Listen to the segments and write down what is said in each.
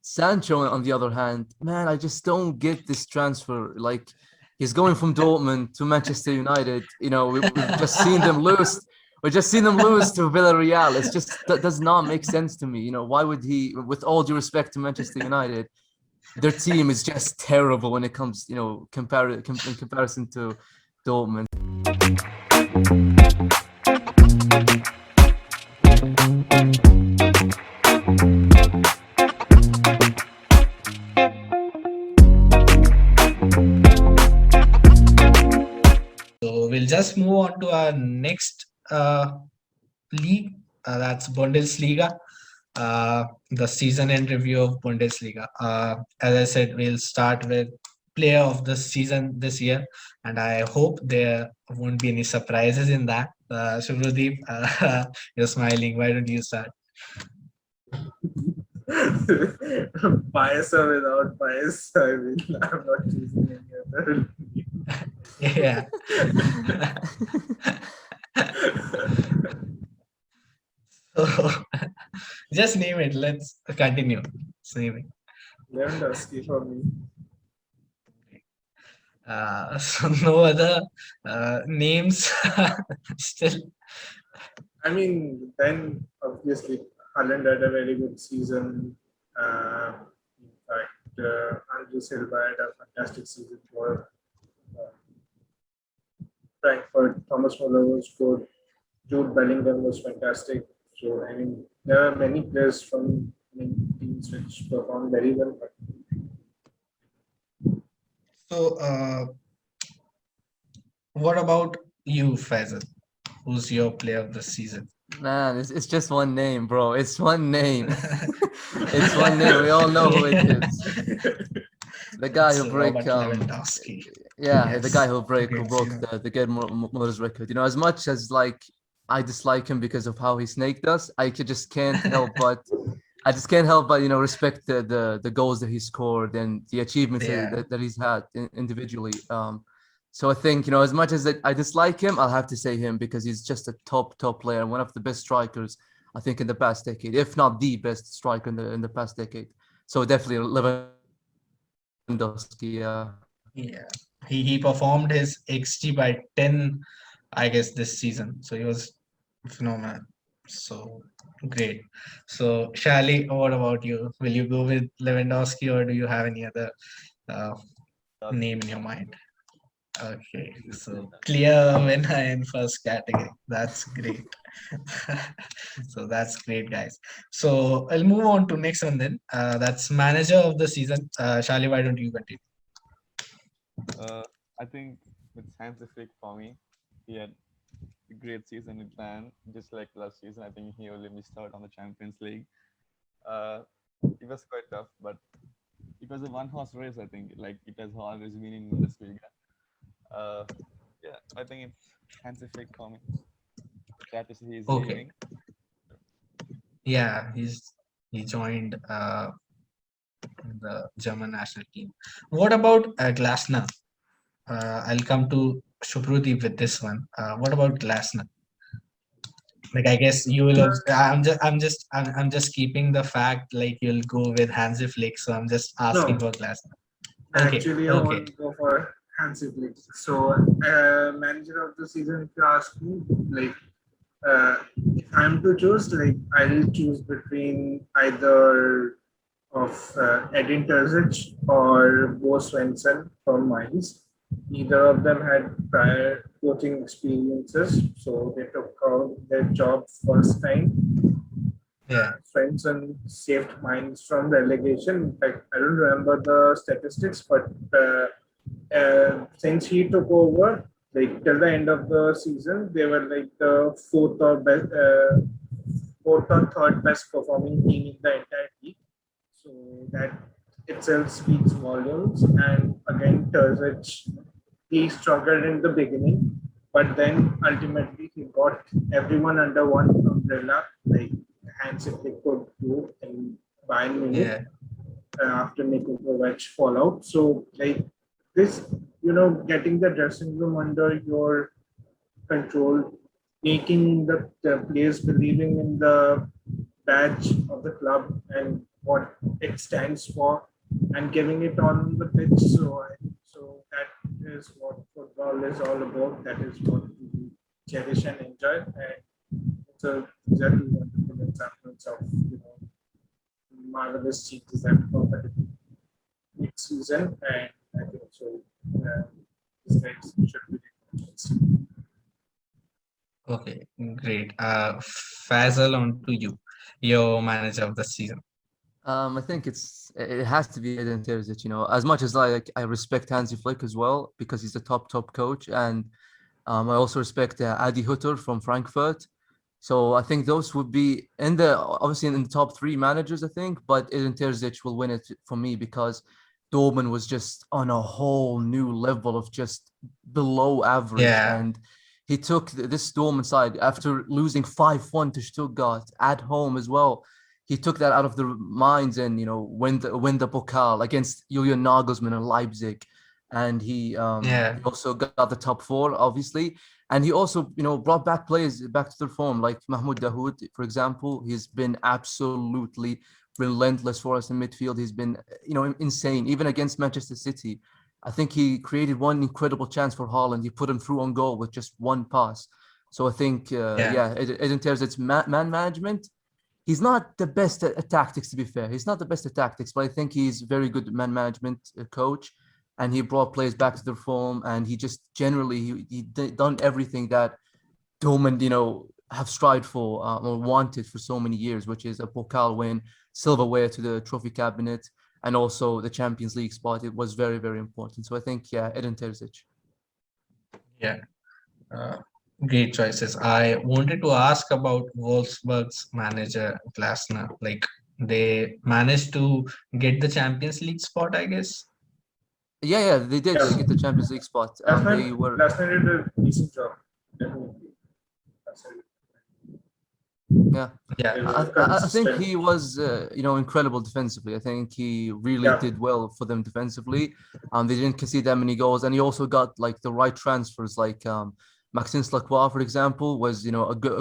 Sancho, on the other hand, man, I just don't get this transfer. Like, he's going from Dortmund to Manchester United. We've just seen them lose. We've just seen them lose to Villarreal. It's just that does not make sense to me. Why would he? With all due respect to Manchester United, their team is just terrible when it comes, in comparison to Dortmund. So we'll just move on to our next league. That's Bundesliga. The season end review of Bundesliga. As I said, we'll start with player of the season this year, and I hope there won't be any surprises in that. Shubhrudeep, you're smiling. Why don't you start? Bias or without bias, I'm not choosing any other. Yeah. So, just name it. Let's continue. Just name it. Lewandowski for me. So no other names still. I mean, then obviously Haaland had a very good season. In fact, Andrew Silva had a fantastic season for Frankfurt. Thomas Muller was good. Jude Bellingham was fantastic. So, I mean, there are many players from teams which performed very well. So, what about you, Faisal? Who's your player of the season? Man, it's just one name, bro. It's one name. It's one name. We all know who it is. The guy who broke. Lewandowski. Yeah, Yes. The guy who broke the Gerd Muller's record. As much as I dislike him because of how he snaked us, I just can't help but respect the goals that he scored and the achievements that he's had individually. So I think, as much as I dislike him, I'll have to say him because he's just a top player, one of the best strikers, I think, in the past decade, if not the best striker in the past decade. So definitely Lewandowski. Yeah, he performed his XG by 10, I guess, this season. So he was phenomenal. So great. So Shali, what about you? Will you go with Lewandowski or do you have any other name in your mind? Okay, so clear winner in first category. That's great. So that's great, guys. So I'll move on to next one then. That's manager of the season. Shali, why don't you continue? I think it's scientific for me. He had a great season in plan, just like last season. I think he only missed out on the Champions League. It was quite tough, but it was a one-horse race. I think, like it has always been in Bundesliga. Yeah, I think it's scientific for me. That is he's leaving. Yeah, he joined the German national team. What about Glasner? I'll come to Shubhrudeep with this one. What about Glasner? Like, I guess you will. I'm just keeping the fact like you'll go with Hansi Flick. So I'm just asking for Glasner. Okay. Actually, I want to go for Hansi Flick. So, manager of the season, if you ask me, like, if I'm to choose, like, I'll choose between either of Edin Terzic or Bo Svensson from Mainz. Neither of them had prior coaching experiences, so they took out their job first time. Yeah, Svensson saved Mainz from relegation. In fact, I don't remember the statistics, but since he took over, like till the end of the season, they were like the fourth or third best performing team in the entire league. So that itself speaks volumes. And again, Terzic, he struggled in the beginning, but then ultimately he got everyone under one umbrella, like Hansi Flick could do in Bayern Munich after Nikokovic fallout. So like this, getting the dressing room under your control, making the players believing in the badge of the club, and what it stands for and giving it on the pitch. So that is what football is all about. That is what we cherish and enjoy. And it's a exactly wonderful examples of marvelous changes that competitive next season. And I think so. This guys should be recognized. Okay, great. Faisal, on to you, your manager of the season. I think it has to be Edin Terzic. As much as I respect Hansi Flick as well because he's the top coach, and I also respect Adi Hutter from Frankfurt. So I think those would be obviously in the top three managers, I think, but Edin Terzic will win it for me because Dortmund was just on a whole new level of just below average. Yeah, And he took this Dortmund side after losing 5-1 to Stuttgart at home as well. He took that out of their minds and win the Pokal against Julian Nagelsmann and Leipzig, and he yeah, also got the top four, obviously. And he also, brought back players back to their form, like Mahmoud Dahoud, for example. He's been absolutely relentless for us in midfield. He's been, insane, even against Manchester City. I think he created one incredible chance for Haaland. He put him through on goal with just one pass. So I think, yeah, Edin Terzic, man management. He's not the best at tactics, to be fair. He's not the best at tactics, but I think he's very good man management coach, and he brought players back to their form, and he just generally he done everything that Dortmund, have strived for or wanted for so many years, which is a Pokal win, silverware to the trophy cabinet, and also the Champions League spot. It was very, very important. So I think, yeah, Edin Terzic. yeah. Uh, Great choices. I wanted to ask about Wolfsburg's manager Glasner. Like they managed to get the Champions League spot, I guess. Yeah, they did Yes, get the Champions League spot. They were last night did a decent job. Definitely. Last night Yeah, Yeah, they I, were I I think consistent. he was, incredible defensively. I think he really Yeah, did well for them defensively. They didn't concede that many goals, and he also got like the right transfers, like Maxence Lacroix, for example, was a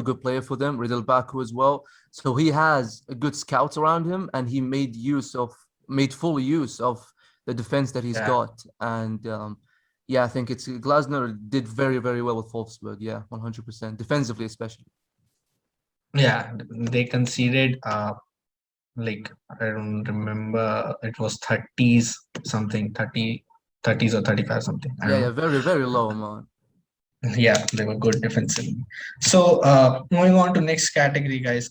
good player for them. Riddle Baku as well. So he has a good scouts around him, and he made full use of the defense that he's yeah, got. And yeah, I think it's Glasner did very, very well with Wolfsburg. Yeah, 100% defensively, especially. yeah. They conceded like I don't remember, it was 30s something, 30s or 35 something. I don't Yeah, know. very, very low amount. Yeah, they were good defensively. So moving on to next category, guys.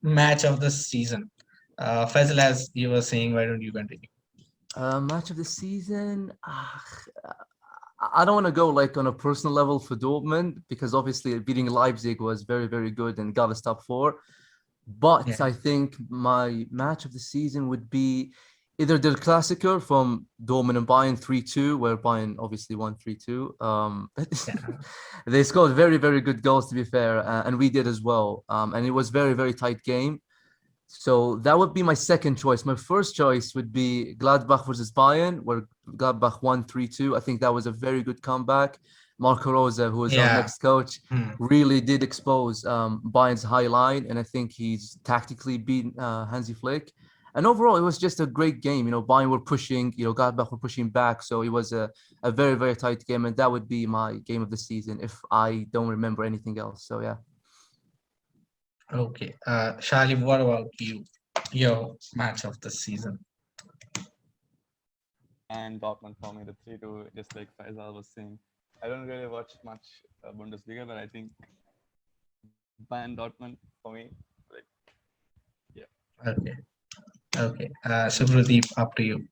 Match of the season. Faisal, as you were saying, why don't you continue? Match of the season. I don't want to go like on a personal level for Dortmund because obviously beating Leipzig was very, very good and got us top four. But Yeah, I think my match of the season would be either the Klassiker from Dortmund and Bayern 3-2, where Bayern obviously won 3-2. yeah, They scored very, very good goals, to be fair, and we did as well. And it was very, very tight game. So that would be my second choice. My first choice would be Gladbach versus Bayern, where Gladbach won 3-2. I think that was a very good comeback. Marco Rosa, who is our yeah. next coach, Hmm. really did expose Bayern's high line, and I think he's tactically beaten Hansi Flick. And overall, it was just a great game. Bayern were pushing, Gladbach were pushing back, so it was a very, very tight game, and that would be my game of the season if I don't remember anything else. So yeah. Okay. Charlie, what about you? Your match of the season. And Dortmund for me, the 3-2, just like Faisal was saying. I don't really watch much Bundesliga, but I think Bayern Dortmund for me, like, yeah. Okay. Okay. Supradeep, up to you.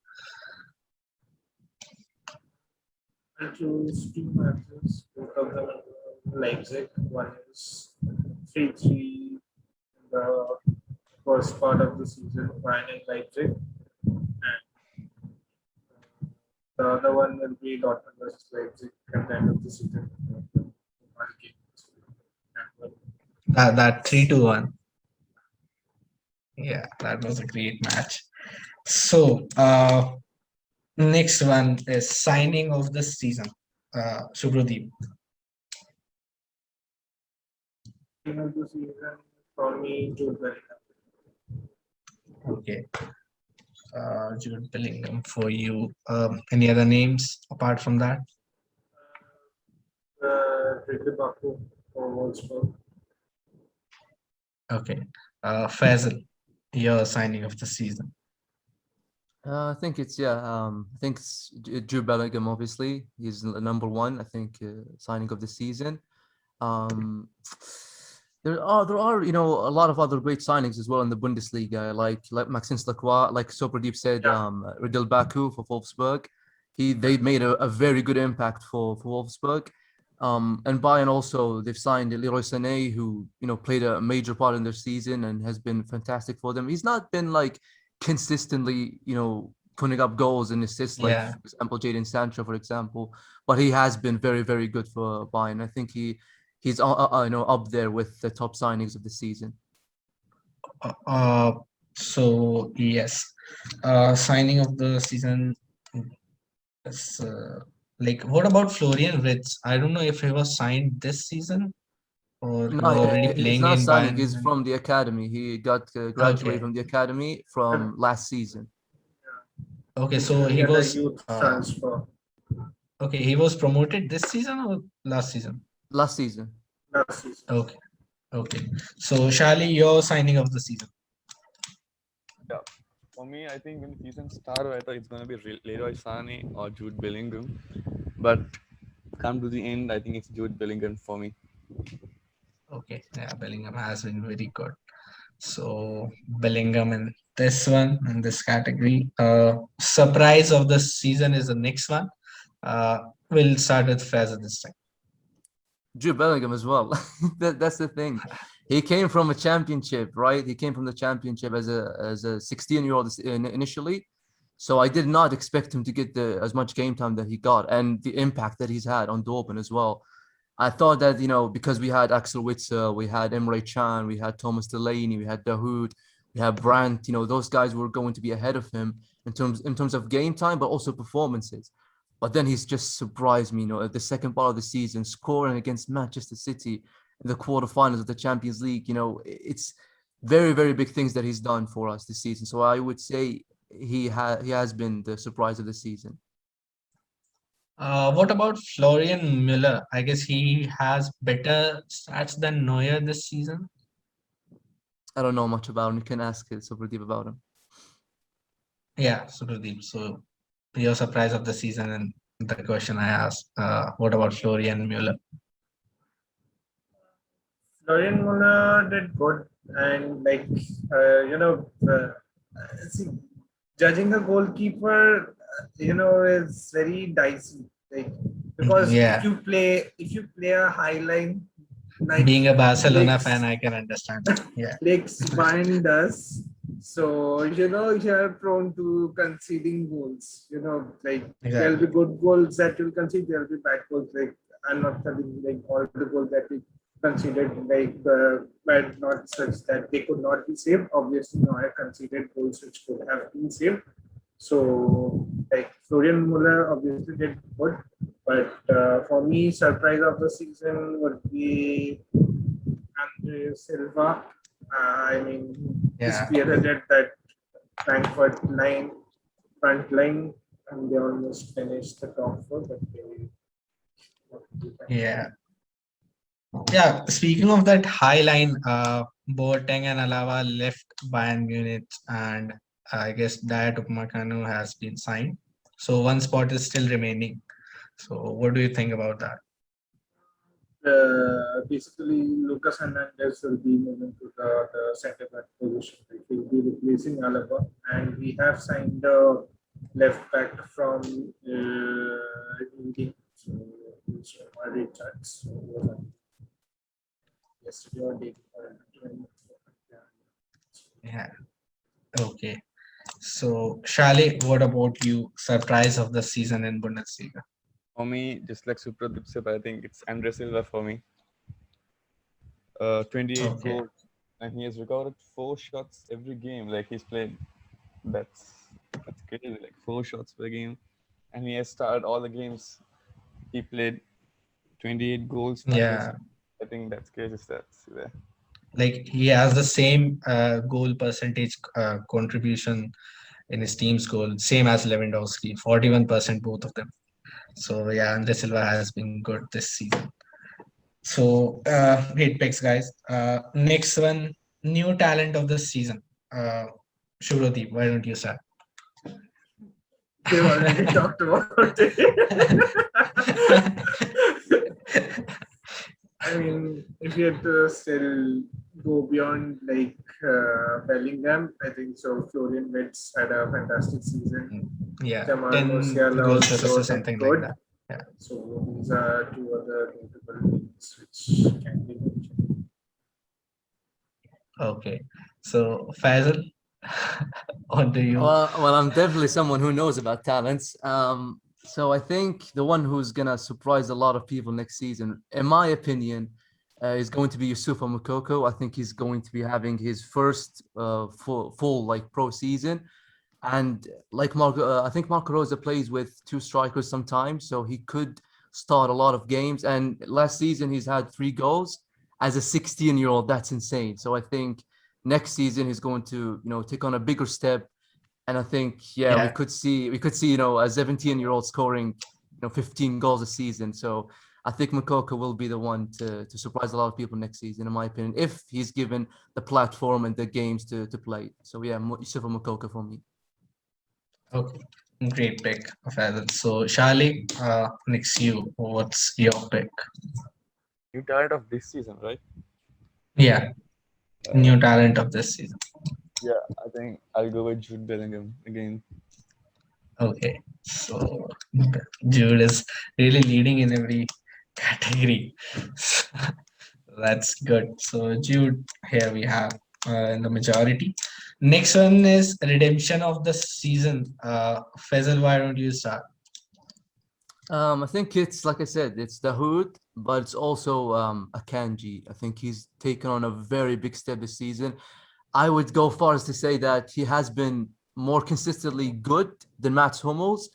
I chose two matches, both of them in Leipzig. One is 3-3 in the first part of the season, Bayern in Leipzig, and the other one will be Dortmund versus Leipzig at the end of the season. One game. That 3-2-1. Yeah, that was a great match. So next one is signing of the season. Supradeep. End of the season for me, Jude Bellingham. Okay. Jude Bellingham for you. Any other names apart from that? Baku for Wolfsburg. Okay. Faisal, your signing of the season. I think it's I think it's Jude Bellingham. Obviously, he's number one. I think signing of the season. Um, there are a lot of other great signings as well in the Bundesliga, like Maxence Lacroix, like Sopradeep said, Yeah. Ridil Baku for Wolfsburg. They made a very good impact for Wolfsburg. And Bayern also, they've signed Leroy Sané, who played a major part in their season and has been fantastic for them. He's not been like consistently putting up goals and assists like, Yeah. for example, Jadon Sancho, for example, but he has been very, very good for Bayern. I think he's up there with the top signings of the season. Uh, uh, so yes, signing of the season is like, what about Florian Wirtz? I don't know if he was signed this season or he No, was already he's playing not in signing. Bayern. He's from the academy. He got graduated Okay. from the academy from last season. Okay, so Usually he at the was youth transfer. okay, he was promoted this season or last season? Last season. Last season. Okay. Okay. So Shali, your signing of the season. Yeah. For me, I think when the season started, I thought it's going to be Leroy Sané or Jude Bellingham. But come to the end, I think it's Jude Bellingham for me. Okay. Yeah, Bellingham has been very good. So Bellingham in this one, in this category. Surprise of the season is the next one. We'll start with Fraser this time. Jude Bellingham as well. That's the thing. He came from a championship, right? He came from the championship as a 16-year-old initially. So I did not expect him to get as much game time that he got and the impact that he's had on Dortmund as well. I thought that, because we had Axel Witzel, we had Emre Can, we had Thomas Delaney, we had Dahoud, we had Brandt, those guys were going to be ahead of him in terms of game time, but also performances. But then he's just surprised me, at the second part of the season, scoring against Manchester City in the quarterfinals of the Champions League. It's very, very big things that he's done for us this season. So I would say he has been the surprise of the season. What about Florian Müller? I guess he has better stats than Neuer this season. I don't know much about him. You can ask Supradeep about him. Yeah, Supradeep. So your surprise of the season and the question I asked, what about Florian Müller? Florian Muller did good, and see, judging a goalkeeper, is very dicey. Like, because Yeah. if you play a high line, Being a Barcelona Lex- fan, I can understand. Yeah. Lex Bayern does. So, you're prone to conceding goals. There'll be good goals that you'll concede, there'll be bad goals. Like, I'm not telling like all the goals that we conceded, but not such that they could not be saved. Obviously, Neuer conceded goals which could have been saved. So, like, Florian Muller obviously did good. But for me, surprise of the season would be Andre Silva. He Yeah. spearheaded that Frankfurt front line, and they almost finished the top four, but they. Yeah. Yeah. Speaking of that high line, Boateng and Alaba left Bayern Munich, and I guess Dayot Upamecano has been signed. So one spot is still remaining. So what do you think about that? Basically, Lucas Hernandez will be moving to the center back position. Like, he'll be replacing Alaba, and we have signed a left back from India. So it's Richards. So he was on yesterday or day before. Yeah. Okay. So Shale, what about you? Surprise of the season in Bundesliga? For me, just like Supradeep said, I think it's Andre Silva for me. 28 Okay. goals, and he has recorded 4 shots every game. Like he's played, that's crazy. Like 4 shots per game, and he has started all the games. He played 28 goals. Yeah. I think that's crazy stats there. Like he has the same goal percentage contribution in his team's goal, same as Lewandowski, 41% both of them. So yeah, Andre Silva has been good this season. So great picks, guys. Next one, new talent of the season. Shubhradeep, why don't you start? They've already talked about it. I mean, if you had to still go beyond like Bellingham, I think so. Florian Wirtz had a fantastic season. Yeah, Jamal 10 Musiala goals also or did something like good. that. Yeah. So these are two other notable names which can be mentioned. Okay. So Faisal, on to you. Well, I'm definitely someone who knows about talents. So I think the one who's gonna surprise a lot of people next season, in my opinion, is going to be Yusufa Mukoko. I think he's going to be having his first full like pro season, and like Marco, I think Marco Rosa plays with two strikers sometimes, so he could start a lot of games. And last season he's had 3 goals as a 16-year-old. That's insane. So I think next season he's going to take on a bigger step, and I think yeah, Yeah. we could see a 17-year-old scoring 15 goals a season. So I think Makoko will be the one to surprise a lot of people next season, in my opinion, if he's given the platform and the games to play. So yeah, Yusufa Makoko for me. Okay. Great pick, Faisal. So Shali, next you. What's your pick? New talent of this season, right? Yeah, Uh, new talent of this season. yeah, I think I'll go with Jude Bellingham again. Okay. So Jude is really leading in every category. That's good. So Jude, here we have in the majority. Next one is redemption of the season. Faisal, why don't you start? I think it's like I said, it's the Hood, but it's also a Kanji. I think he's taken on a very big step this season. I would go far as to say that he has been more consistently good than Mats Hummels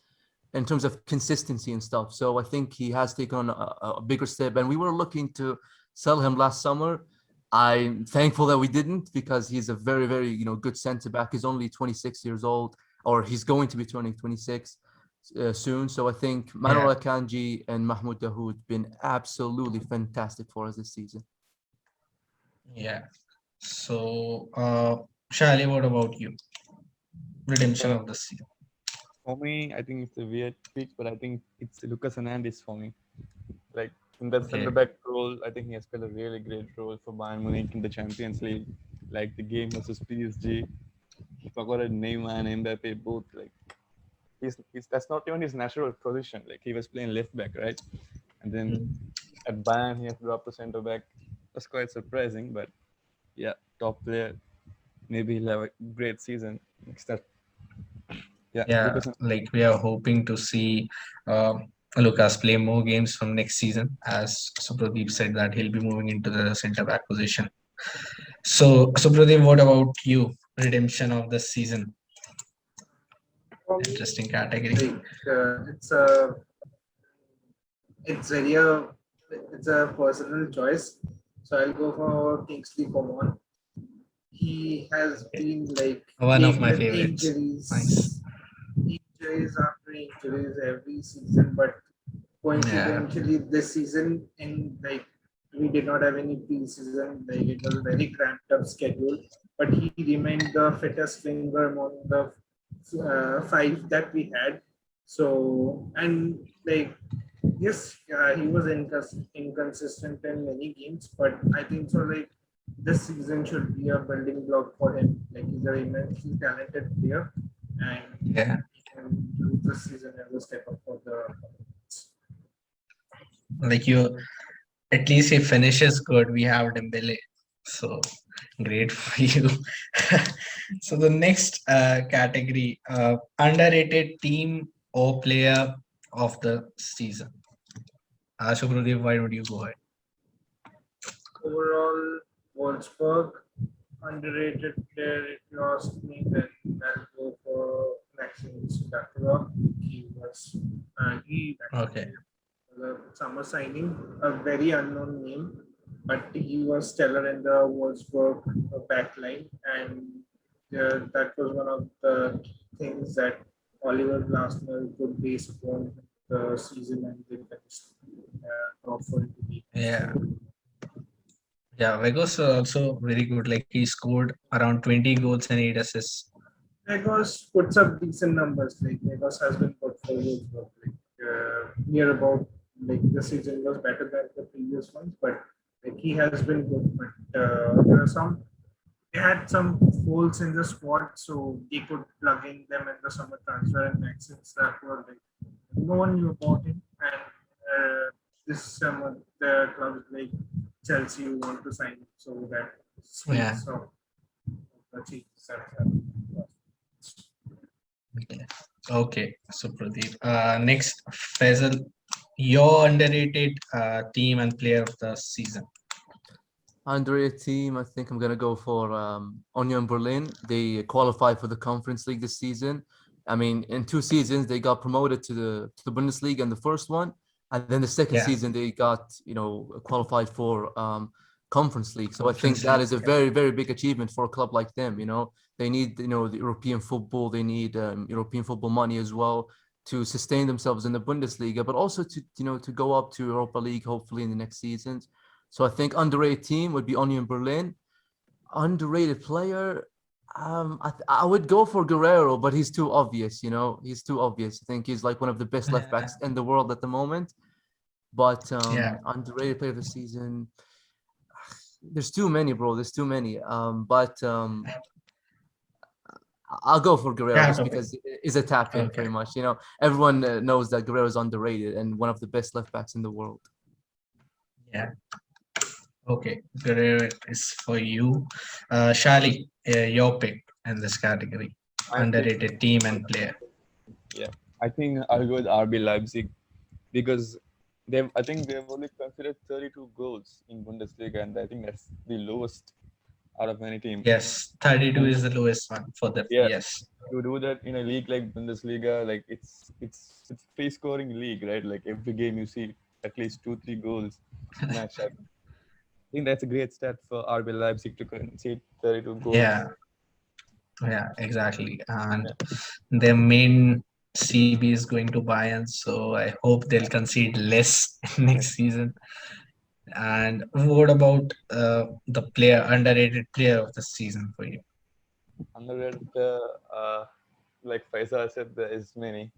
in terms of consistency and stuff. So I think he has taken on a bigger step. And we were looking to sell him last summer. I'm thankful that we didn't, because he's a very, very good centre back. He's only 26 years old, or he's going to be turning 26 soon. So I think Manuel Akanji and Mahmoud Dahoud been absolutely fantastic for us this season. Yeah. So Shali, what about you? Redemption of the season. For me, I think it's a weird pick, but I think it's Lucas Hernandez for me. Like in that Okay. centre back role, I think he has played a really great role for Bayern Munich in the Champions League. Like the game versus PSG, he forgot Neymar and Mbappe both. Like he's that's not even his natural position. Like he was playing left back, right? And then at Bayern, he has dropped to centre back. That's quite surprising, but yeah, top player. Maybe he'll have a great season. Start. Yeah, Yeah, Lucas. like we are hoping to see Lucas play more games from next season, as Supradeep said that he'll be moving into the centre back position. So, Supradeep, what about you? Redemption of the season. For me, Interesting category. like it's a personal choice. So I'll go for Kingsley Coman. He has been like One of plagued my with favorites. Nice. injuries after injuries every season. But coincidentally, this season, in like we did not have any preseason. Like it was a very cramped up schedule, but he remained the fittest winger among the five that we had. So and like yes, he was inconsistent in many games, but I think so. Like this season should be a building block for him. Like he's an immensely talented player, and Yeah, he can use this season as a step up for the. like you, at least he finishes good. We have Dembele, so great for you. So the next category, underrated team or player of the season. Shubhradeep, why don't you go ahead? Overall, Wolfsburg underrated player. It lost me. Then I'll go for Maxim Sudakurov. He Okay. the summer signing, a very unknown name. but he was stellar in the Wolfsburg backline, and that was one of the things that Oliver Glasner could base upon the season, and they finished top 4 in the league. Yeah. Yeah, Vegas are also very good. Like he scored around 20 goals and 8 assists. Vegas puts up decent numbers. Like Vegas has been good for Wolfsburg. Like near about like the season was better than the previous ones, but like he has been good. But there are some they had some holes in the squad, so they could plug in them in the summer transfer and vaccines that were like no one knew about him. And this summer, the clubs like Chelsea want to sign him, so that Yeah. speaks of the changes that have happened. Okay. Okay. So Pradeep. Next, Faisal, your underrated team and player of the season. Underrated team, I think I'm gonna go for Union Berlin. They qualified for the Conference League this season. I mean, in 2 seasons they got promoted to the Bundesliga in the first one, and then the second Yeah. season they got qualified for Conference League. So I think Conference that League, is a yeah. very big achievement for a club like them. They need the European football. They need European football money as well to sustain themselves in the Bundesliga, but also to go up to Europa League hopefully in the next seasons. So I think underrated team would be Union Berlin. Underrated player, I would go for Guerrero, but he's too obvious. He's too obvious. I think he's like one of the best left backs in the world at the moment. But Yeah. underrated player of the season, there's too many, bro. There's too many. But I'll go for Guerrero Yeah. just Okay. because he's a tap in, Okay. pretty much. Everyone knows that Guerrero is underrated and one of the best left backs in the world. Yeah. Okay. Guerrero is for you. Shali, your pick in this category. I think, Underrated team and player. yeah, I think I'll go with RB Leipzig because I think they've only considered 32 goals in Bundesliga, and I think that's the lowest out of any team. Yes. 32 is the lowest one for them. Yeah, Yes. to do that in a league like Bundesliga, like it's free scoring league, right? Like every game you see at least 2-3 goals match. I think that's a great stat for RB Leipzig to concede 32 goals. Yeah. Yeah, exactly. And their main CB is going to Bayern, so I hope they'll concede less next season. And what about the underrated player of the season for you? Underrated, like Faisal said, there is many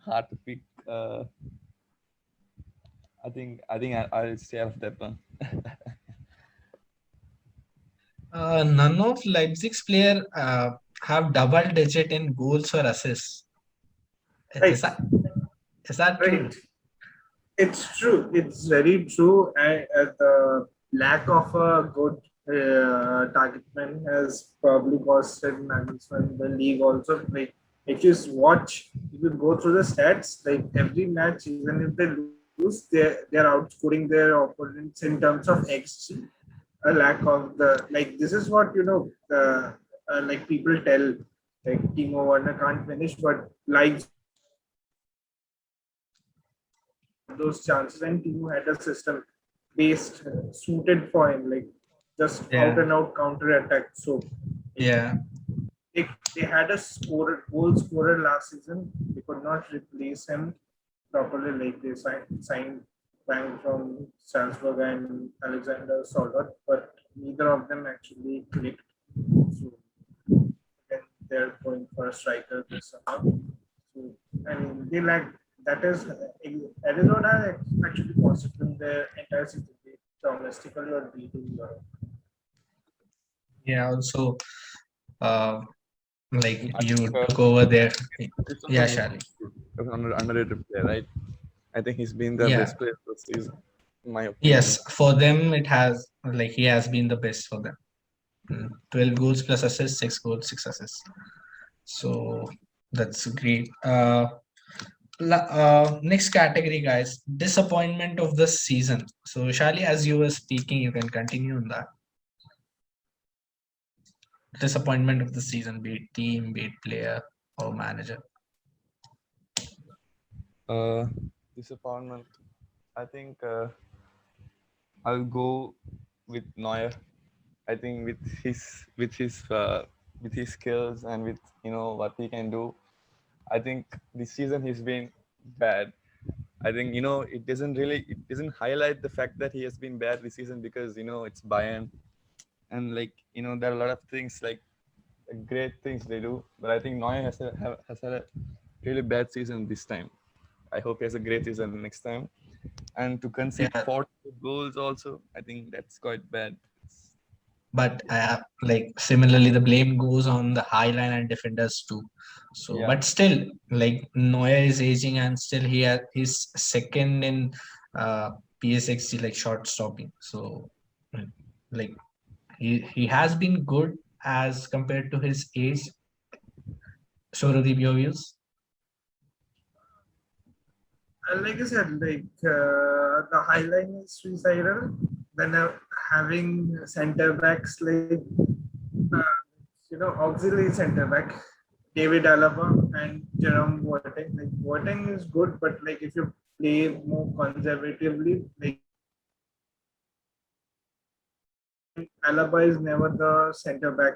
hard to pick. I'll stay off that one. None of Leipzig's player have double digit in goals or assists. Right. Is that true? Right. It's true. It's very true. The lack of a good target man has probably costed Nagelsmann the league also. Like, if you go through the stats, like every match, even if they lose, they're outscoring their opponents in terms of XG. A lack of this is what like people tell like Timo Werner can't finish, but like those chances, and Timo had a system based suited for him, like just out and out counter attack. So Yeah. they had a goal scorer last season. They could not replace him properly. Like they signed Bang from Salzburg and Alexander Solot, but neither of them actually clicked. So again, they're going for a striker this summer. So I mean, they lack. That is what I actually considering their entire season, domestically or beating Europe. Yeah. Also, like you took over there. Yeah, Shali. Underrated player, right? I think he's been the best player this season, in my opinion. Yes, for them it has he has been the best for them. 12 goals plus assists, 6 goals, 6 assists. So that's great. Next category, guys. Disappointment of the season. So Shali, as you were speaking, you can continue on that. Disappointment of the season, be it team, be it player or manager. Disappointment. I think I'll go with Neuer. I think with his skills and with what he can do, I think this season he's been bad. I think it doesn't highlight the fact that he has been bad this season because it's Bayern, and there are a lot of things like great things they do, but I think Neuer has had a really bad season this time. I hope he has a great season next time. And to concede Yeah, 40 goals also, I think that's quite bad. but like similarly, the blame goes on the high line and defenders too. So, Yeah, but still, like Neuer is aging, and still he's second in PSXG like short stopping. So, like he has been good as compared to his age. Shorodip, your views? Like I said, the high line is suicidal. Then having center backs like auxiliary center back, David Alaba and Jerome Boateng. Like Boateng is good, but like if you play more conservatively, like Alaba is never the center back.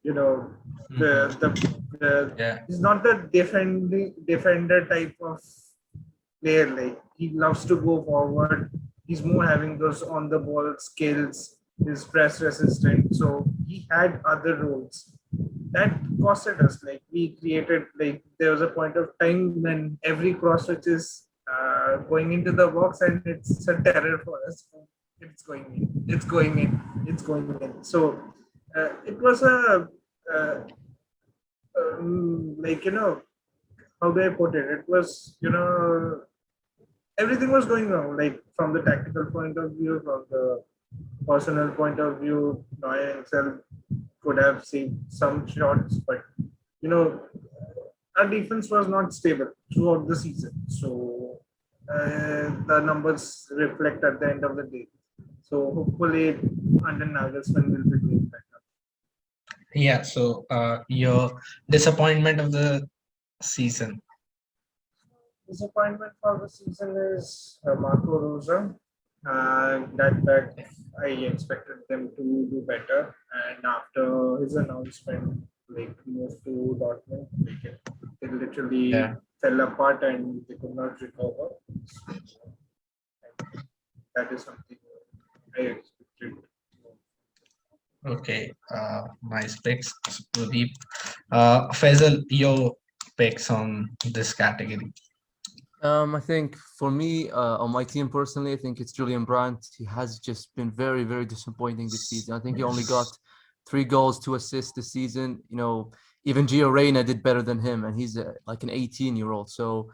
You know, Yeah, he's not the defender type of player. Like he loves to go forward. He's more having those on the ball skills. He's press resistant. So he had other roles that costed us. Like we created, like there was a point of time when every cross which is going into the box, and it's a terror for us. It's going in. It's going in. It's going in. So it was a like how do I put it? It was everything was going wrong. Like from the tactical point of view, from the personal point of view, Neuer himself could have saved some shots, but you know, our defense was not stable throughout the season. So the numbers reflect at the end of the day. So hopefully, under Nagelsmann will be doing better. yeah. So, your disappointment of the season. Disappointment for the season is Marco Rosa. That I expected them to do better, and after his announcement, like moved to Dortmund, like it literally Yeah. fell apart and they could not recover. So, that is something I expected. Okay. Nice picks, Pradeep. Faisal, your picks on this category. I think for me, on my team personally, I think it's Julian Brandt. He has just been very, very disappointing this season. I think he only got 3 goals, 2 assists this season. Even Gio Reyna did better than him, and he's like an 18-year-old. So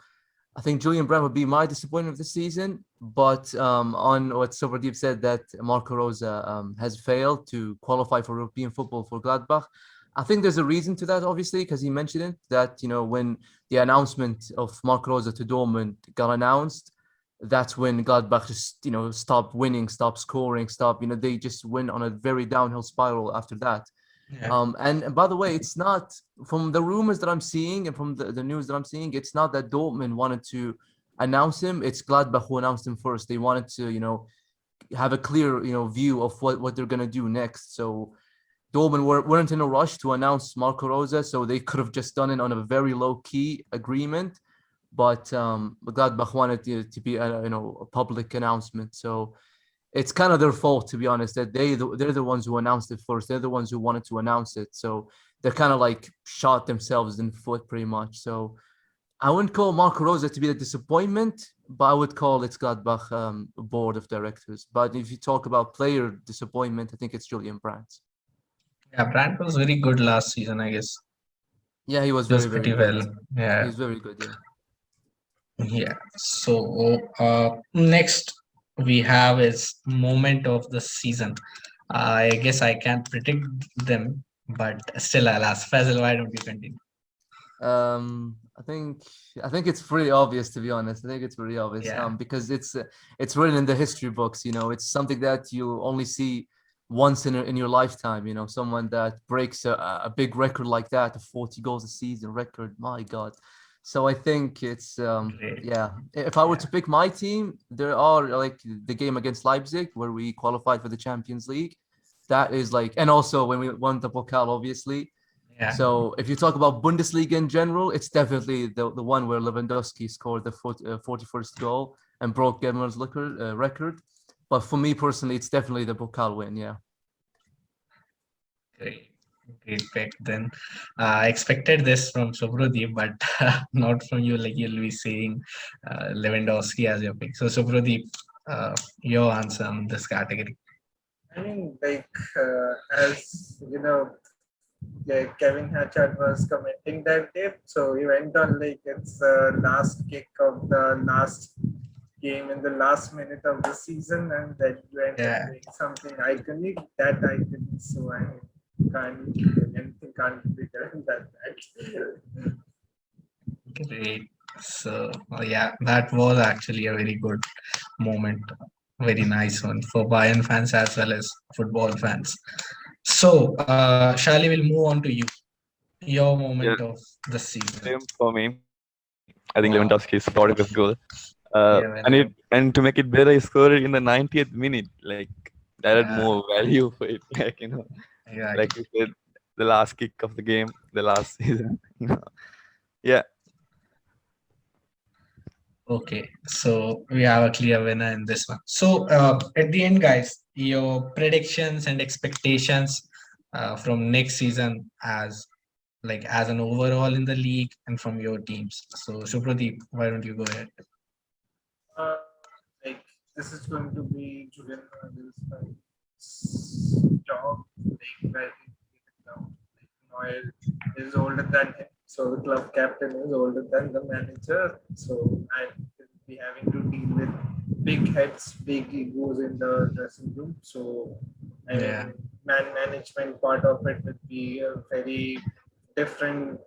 I think Julian Brandt would be my disappointment of the season. But on what Silverdeep said, that Marco Rosa has failed to qualify for European football for Gladbach. I think there's a reason to that, obviously, because he mentioned it, that, when the announcement of Marco Rosa to Dortmund got announced, that's when Gladbach just, stopped winning, stopped scoring, they just went on a very downhill spiral after that. Yeah. And by the way, it's not, from the rumors that I'm seeing and from the news that I'm seeing, it's not that Dortmund wanted to announce him. It's Gladbach who announced him first. They wanted to, have a clear, view of what they're gonna do next. So Dortmund weren't in a rush to announce Marco Rosa, so they could have just done it on a very low key agreement. But Gladbach wanted it to be a public announcement. So it's kind of their fault, to be honest, that they're the ones who announced it first. They're the ones who wanted to announce it. So they're kind of like shot themselves in the foot pretty much. So I wouldn't call Marco Rosa to be a disappointment, but I would call it Gladbach board of directors. But if you talk about player disappointment, I think it's Julian Brandt. Yeah, Brandt was very good last season, I guess. Yeah, he was Does very, very pretty good. well. Yeah. He's very good, yeah. Yeah. So, next we have is moment of the season. I guess I can't predict them, but still I'll ask. Faisal, why don't you continue? I think it's pretty obvious, to be honest. I think it's pretty obvious. Yeah. Because it's written in the history books. It's something that you only see once in your lifetime. Someone that breaks a big record like that, a 40 goals a season record. My God. So I think it's Great. yeah. If I were Yeah. to pick my team, there are like the game against Leipzig where we qualified for the Champions League. That is like, and also when we won the Pokal, obviously. Yeah. So if you talk about Bundesliga in general, it's definitely the one where Lewandowski scored the 41st goal and broke Gemmer's record. But for me personally, it's definitely the Pokal win. Yeah. Great. Great pick. Then I expected this from Subhrudeep, but not from you. Like you'll be saying Lewandowski as your pick. So Subhrudeep, your answer on this category. I mean, like, as you know, like Kevin Hatchard was commenting that day, so he went on like it's the last kick of the last game in the last minute of the season, and then you end up Yeah. doing something iconic. That iconic, so I can't anything can't be bigger than that. Great. So yeah, that was actually a very good moment. Very nice one for Bayern fans as well as football fans. So Shali, will move on to you. Your moment Yeah, of the season. same for me. I think Wow. Lewandowski's 40th goal. Yeah, And to make it better, he scored it in the 90th minute. Like that had yeah, more value for it. exactly. Like you said, the last kick of the game, the last season. Yeah, Okay, so we have a clear winner in this one. So at the end, guys, your predictions and expectations from next season as like as an overall in the league and from your teams. So Supradeep, why don't you go ahead? Uh, like this is going to be Julian Nagelsmann's job. Like where he now, like Noel is older than him, so the club captain is older than the manager. So I will be having to deal with big heads, big egos in the dressing room. So I Yeah. mean, management part of it would be a very different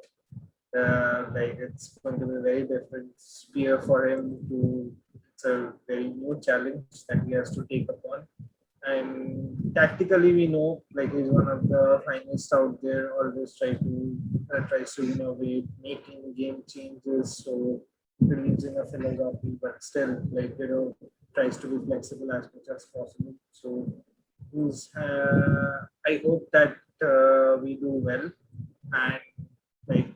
like it's going to be a very different sphere for him to it's a very new challenge that he has to take upon, and tactically we know like he's one of the finest out there, always tries to innovate, making game changes, so believes in a philosophy but still like tries to be flexible as much as possible. So who's I hope that we do well, and like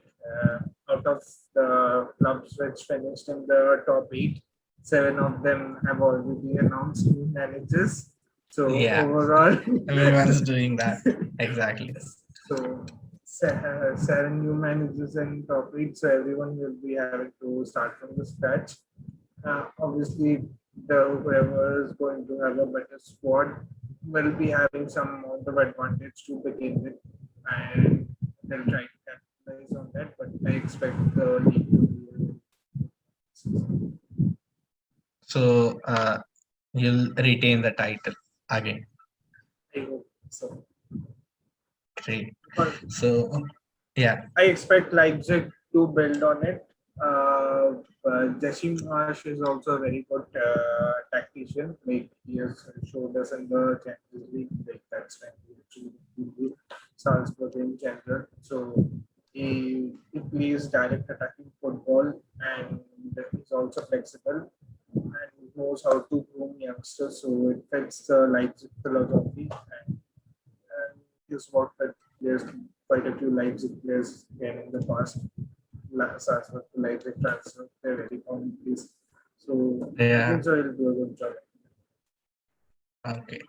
out of the clubs which finished in the top eight, seven of them have already announced new managers. So Yeah. overall, Everyone's doing that. Exactly. so seven new managers in top eight. So everyone will be having to start from the scratch. Obviously, the whoever is going to have a better squad will be having some amount of advantage to begin with, and they'll try to capitalize on that. But I expect the league to be. So you'll retain the title again. I hope so. Great. But So yeah, I expect Leipzig to build on it. Jesse Marsh is also a very good tactician. Like he has showed us in the Champions League, like that's when he actually beat Salzburg in general. So he plays direct attacking football, and he's also flexible and knows how to groom youngsters. So it fits the Leipzig philosophy, and he's worked with players, quite a few Leipzig players again in the past. Salzburg to Leipzig transfer, they're very common place. So I yeah. think so he'll do a good job. Okay.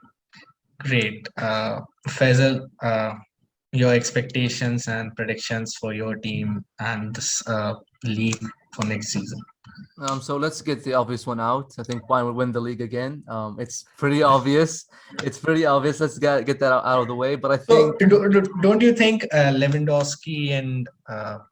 Great. Faisal, your expectations and predictions for your team and this league for next season. So let's get the obvious one out. I think Bayern will win the league again. It's pretty obvious. It's pretty obvious. Let's get that out of the way. But I So think don't you think Lewandowski and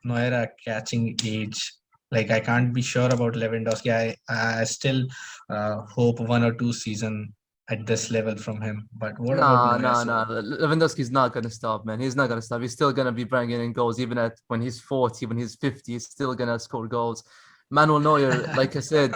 Neuer are catching age? Like I can't be sure about Lewandowski. I still hope one or two season at this level from him. But what about Neuer? So Lewandowski's not gonna stop, man. He's not gonna stop. He's still gonna be bringing in goals, even at when he's 40, when he's 50. He's still gonna score goals. Manuel Neuer, like I said,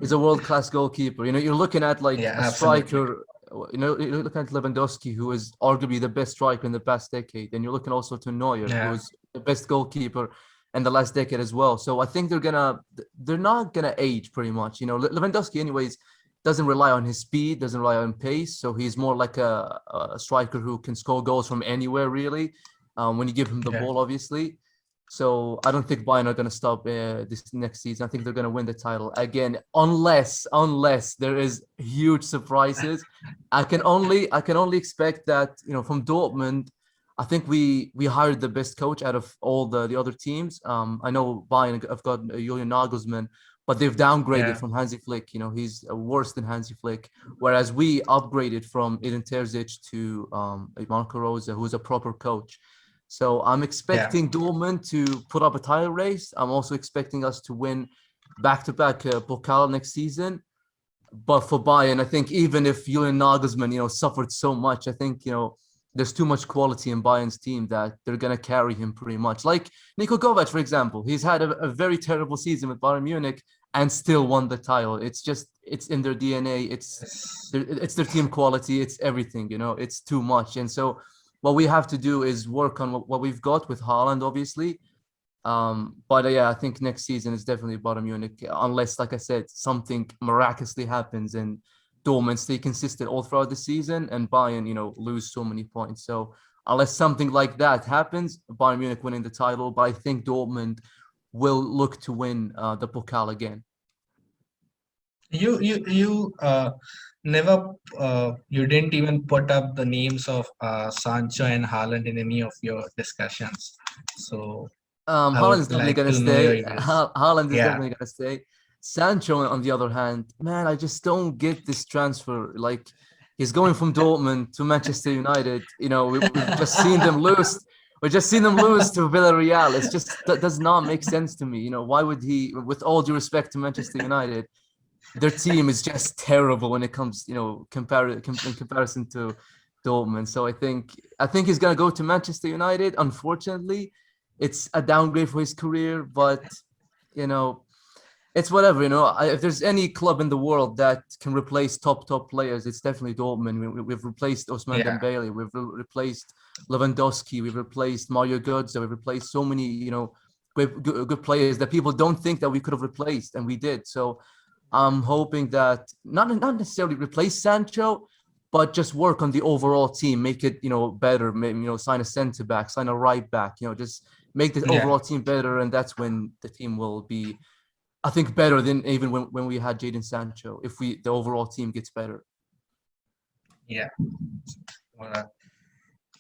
is a world-class goalkeeper. You're looking at like yeah, a absolutely. striker. You're looking at Lewandowski, who is arguably the best striker in the past decade, and you're looking also to Neuer, Yeah, who's the best goalkeeper and the last decade as well. So I think they're not gonna age pretty much. You know, Lewandowski, anyways, doesn't rely on his speed, doesn't rely on pace. So he's more like a striker who can score goals from anywhere, really, when you give him the Yeah. ball, obviously. So I don't think Bayern are going to stop this next season. I think they're going to win the title again, unless there is huge surprises. I can only expect that, you know, from Dortmund. I think we hired the best coach out of all the other teams. I know Bayern have got Julian Nagelsmann, but they've downgraded Yeah. from Hansi Flick. You know, he's worse than Hansi Flick. Whereas we upgraded from Edin Terzic to Marco Rose, who's a proper coach. So I'm expecting Dortmund to put up a title race. I'm also expecting us to win back-to-back Pokal next season. But for Bayern, I think even if Julian Nagelsmann, you know, suffered so much, I think, you know, there's too much quality in Bayern's team that they're going to carry him pretty much. Like Niko Kovac, for example, he's had a very terrible season with Bayern Munich and still won the title. It's in their DNA. It's their team quality. It's everything, you know, it's too much. And so what we have to do is work on what we've got with Haaland, obviously. But yeah, I think next season is definitely Bayern Munich, unless, like I said, something miraculously happens and Dortmund stay consistent all throughout the season and Bayern, you know, lose so many points. So unless something like that happens, Bayern Munich winning the title, but I think Dortmund will look to win the Pokal again. You never you didn't even put up the names of Sancho and Haaland in any of your discussions. So I Haaland is would definitely like gonna to know your stay. views. Haaland is Yeah. definitely gonna stay. Sancho, on the other hand, man, I just don't get this transfer. Like, he's going from Dortmund to Manchester United. You know, we've just seen them lose. We've just seen them lose to Villarreal. It's just that does not make sense to me. You know, why would he? With all due respect to Manchester United, their team is just terrible when it comes, you know, in comparison to Dortmund. So I think he's gonna go to Manchester United. Unfortunately, it's a downgrade for his career, but you know, it's whatever. You know, if there's any club in the world that can replace top players, it's definitely Dortmund. We've replaced Ousmane Yeah. Dembele, we've replaced Lewandowski, we've replaced Mario Götze, we've replaced so many, you know, good players that people don't think that we could have replaced, and we did. So I'm hoping that not necessarily replace Sancho, but just work on the overall team, make it, you know, better. Maybe, you know, sign a center back, sign a right back. You know, just make the Yeah. overall team better, and that's when the team will be, I think, better than even when we had Jadon Sancho. If the overall team gets better. Yeah.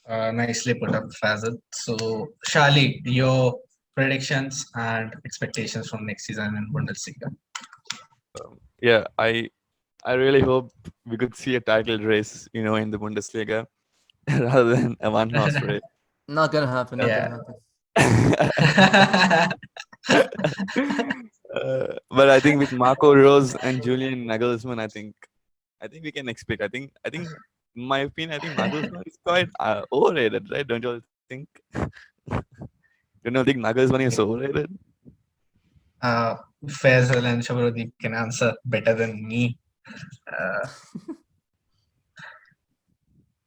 Uh, nicely put up, Fazil. So, Shali, your predictions and expectations from next season in Bundesliga. Yeah, I really hope we could see a title race, you know, in the Bundesliga rather than a one-horse race. Not gonna happen. Not Yeah. gonna happen. But I think with Marco Rose and Julian Nagelsmann, I think we can expect. I think, in my opinion, I think Nagelsmann is quite overrated, right? Don't you all think? Don't you think Nagelsmann is overrated? Faisal and Shabaruddin can answer better than me.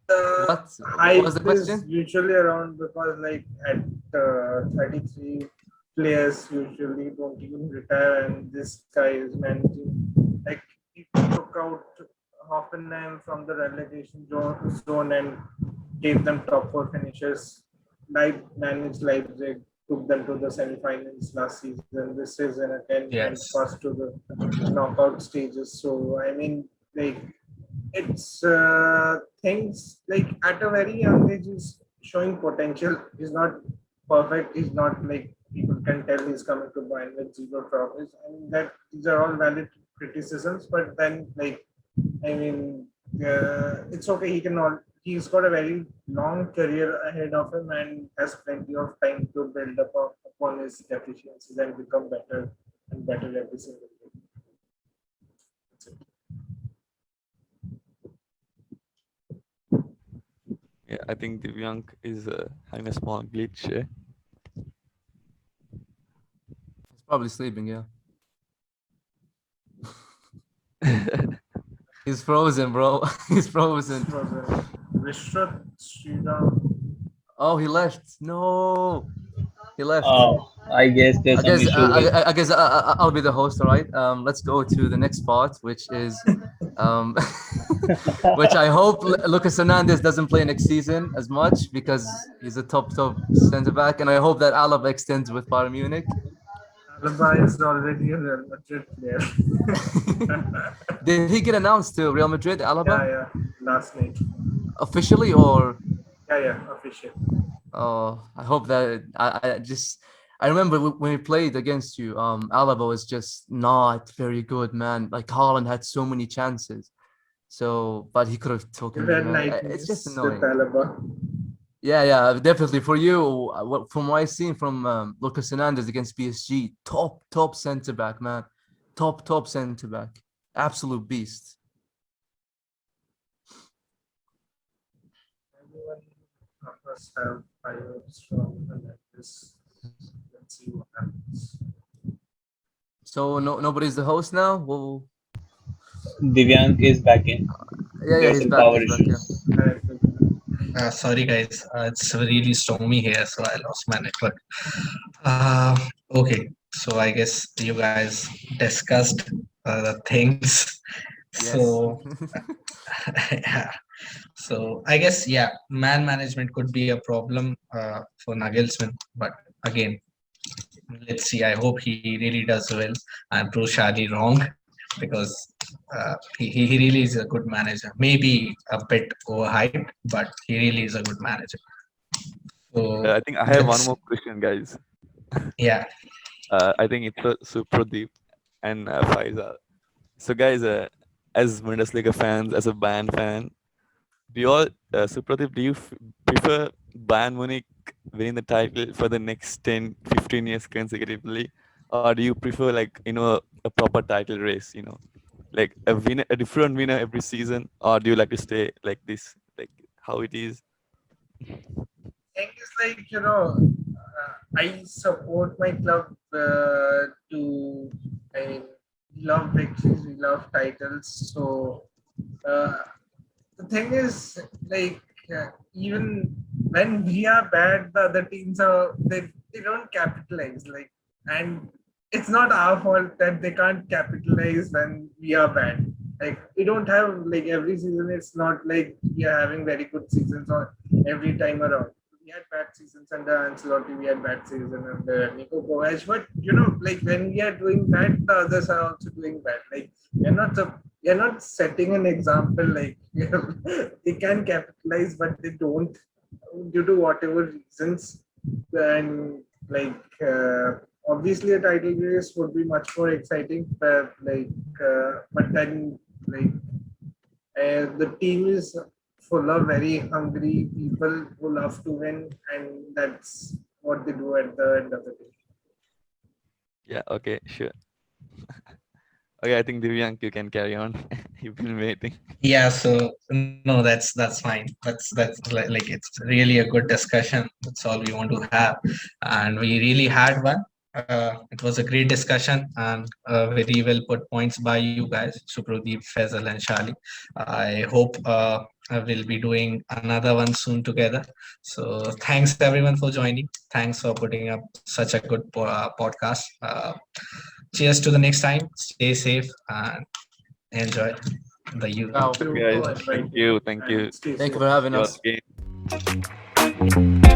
What Hype was the is question? usually around because like at 33 players usually don't even retire, and this guy is managing. Like he took out Hoffenheim from the relegation zone and gave them top four finishes. Managed Leipzig, took them to the semi-finals last season. This season again went Yes. past to the knockout stages. So I mean, like it's things like at a very young age is showing potential. He's not perfect. He's not like people can tell he's coming to Bayern with zero trophies. I mean that these are all valid criticisms, but then like I mean it's okay. He's got a very long career ahead of him and has plenty of time to build upon his deficiencies and become better and better every single day. That's it. Yeah, I think Divyank is having a small glitch. He's probably sleeping. Yeah. He's frozen, bro. He's frozen. Vishrat Sriram. Oh, he left. No, he left. Oh, I guess there's some issue with. I guess I'll be the host. All right. Let's go to the next part, which is, um, which I hope Lucas Hernandez doesn't play next season as much because he's a top center back, and I hope that Alaba extends with Bayern Munich. Alaba is already a Real Madrid player. Did he get announced to Real Madrid, Alaba, Yeah, last night. officially, or? Yeah, official. Oh, I hope that I remember when we played against you, Alaba was just not very good, man. Like Haaland had so many chances, so but he could have taken We've them, had man. It's just nightmares with annoying. Alaba. Yeah, definitely for you. From what I've seen from Lucas Hernandez against PSG, top center back, man, top center back, absolute beast. Everyone of us have fireworks from Atlantis. Let's see what happens. So nobody's the host now. Well, Divyank is back in. yeah, There's he's some back. power He's back. Yeah. issues. Sorry guys, it's really stormy here, so I lost my network. Okay, so I guess you guys discussed the things. Yes. So yeah. So I guess yeah, man management could be a problem for Nagelsmann, but again, let's see. I hope he really does well and prove Shadi wrong because he really is a good manager. Maybe a bit overhyped, but he really is a good manager. So I think I have one let's more question, guys. yeah. I think it's Supradeep and Faisal. So, guys, as Bundesliga fans, as a Bayern fan, do you all, Supradeep, do you prefer Bayern Munich winning the title for the next 10, 15 years consecutively? Or do you prefer, like, a proper title race, like a winner, a different winner every season? Or do you like to stay like this, like how it is? Thing is like I support my club to. I mean, we love victories, we love titles. So uh, the thing is like even when we are bad, the other teams are they don't capitalize. Like, and it's not our fault that they can't capitalize when we are bad. Like we don't have like every season. It's not like we are having very good seasons or every time around. We had bad seasons under Ancelotti. We had bad seasons under Nico Kovac. But like when we are doing bad, the others are also doing bad. Like we're not setting an example. Like they can capitalize, but they don't due to whatever reasons. And like obviously a title race would be much more exciting, but then like the team is full of very hungry people who love to win, and that's what they do at the end of the day. Yeah, okay, sure. Okay, I think Divyank, you can carry on. You've been waiting. Yeah, so no, that's fine. Like it's really a good discussion. That's all we want to have, and we really had one. It was a great discussion and very well put points by you guys, Supradeep, Faisal, and Shali. I hope I will be doing another one soon together. So thanks everyone for joining. Thanks for putting up such a good podcast. Cheers to the next time. Stay safe and enjoy the youth. Thank you Guys, for thank inviting you, me, thank and you. stay Thank you safe. for having See you us. all again.